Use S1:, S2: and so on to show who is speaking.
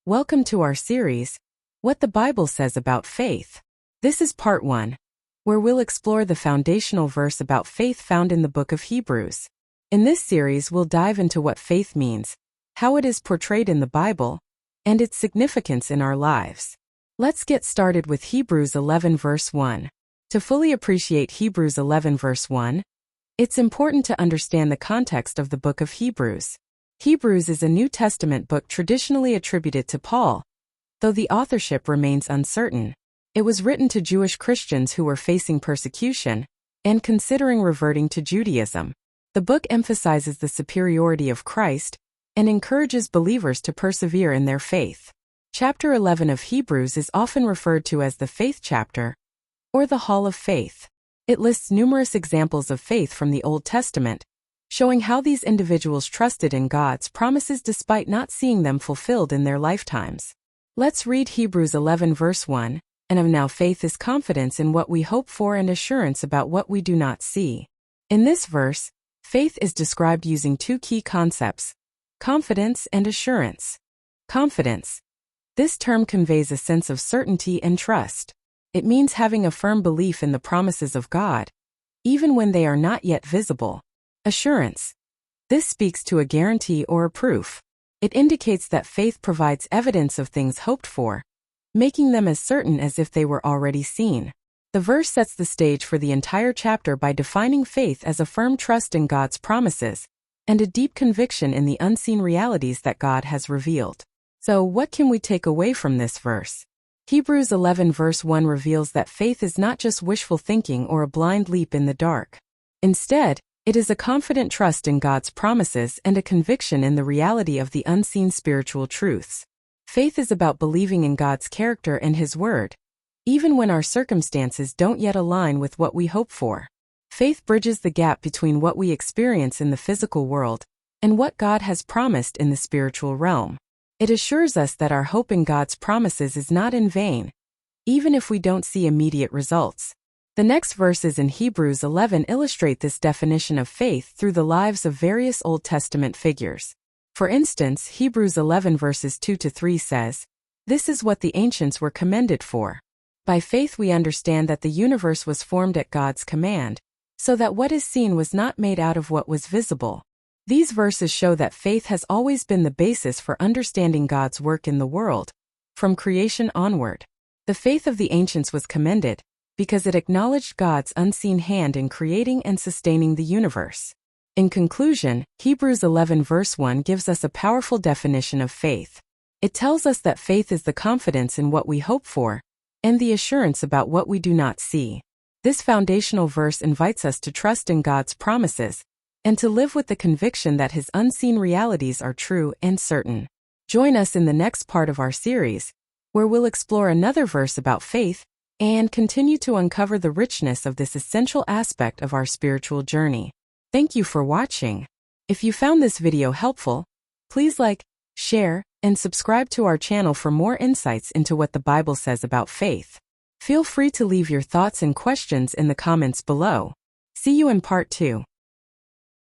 S1: Welcome to our series, What the Bible Says About Faith. This is part 1, where we'll explore the foundational verse about faith found in the book of Hebrews. In this series, we'll dive into what faith means, how it is portrayed in the Bible, and its significance in our lives. Let's get started with Hebrews 11 verse 1. To fully appreciate Hebrews 11 verse 1, it's important to understand the context of the book of Hebrews. Hebrews is a New Testament book traditionally attributed to Paul, though the authorship remains uncertain. It was written to Jewish Christians who were facing persecution and considering reverting to Judaism. The book emphasizes the superiority of Christ and encourages believers to persevere in their faith. Chapter 11 of Hebrews is often referred to as the Faith Chapter, or the Hall of Faith. It lists numerous examples of faith from the Old Testament, showing how these individuals trusted in God's promises despite not seeing them fulfilled in their lifetimes. Let's read Hebrews 11 verse 1, and now faith is confidence in what we hope for and assurance about what we do not see. In this verse, faith is described using two key concepts, confidence and assurance. Confidence. This term conveys a sense of certainty and trust. It means having a firm belief in the promises of God, even when they are not yet visible. Assurance. This speaks to a guarantee or a proof. It indicates that faith provides evidence of things hoped for, making them as certain as if they were already seen. The verse sets the stage for the entire chapter by defining faith as a firm trust in God's promises and a deep conviction in the unseen realities that God has revealed. So, what can we take away from this verse? Hebrews 11 verse 1 reveals that faith is not just wishful thinking or a blind leap in the dark. Instead, it is a confident trust in God's promises and a conviction in the reality of the unseen spiritual truths. Faith is about believing in God's character and His Word, even when our circumstances don't yet align with what we hope for. Faith bridges the gap between what we experience in the physical world and what God has promised in the spiritual realm. It assures us that our hope in God's promises is not in vain, even if we don't see immediate results. The next verses in Hebrews 11 illustrate this definition of faith through the lives of various Old Testament figures. For instance, Hebrews 11 verses 2-3 says, "This is what the ancients were commended for. By faith we understand that the universe was formed at God's command, so that what is seen was not made out of what was visible." These verses show that faith has always been the basis for understanding God's work in the world, from creation onward. The faith of the ancients was commended because it acknowledged God's unseen hand in creating and sustaining the universe. In conclusion, Hebrews 11 verse 1 gives us a powerful definition of faith. It tells us that faith is the confidence in what we hope for and the assurance about what we do not see. This foundational verse invites us to trust in God's promises and to live with the conviction that His unseen realities are true and certain. Join us in the next part of our series, where we'll explore another verse about faith and continue to uncover the richness of this essential aspect of our spiritual journey. Thank you for watching. If you found this video helpful, please like, share, and subscribe to our channel for more insights into what the Bible says about faith. Feel free to leave your thoughts and questions in the comments below. See you in part 2.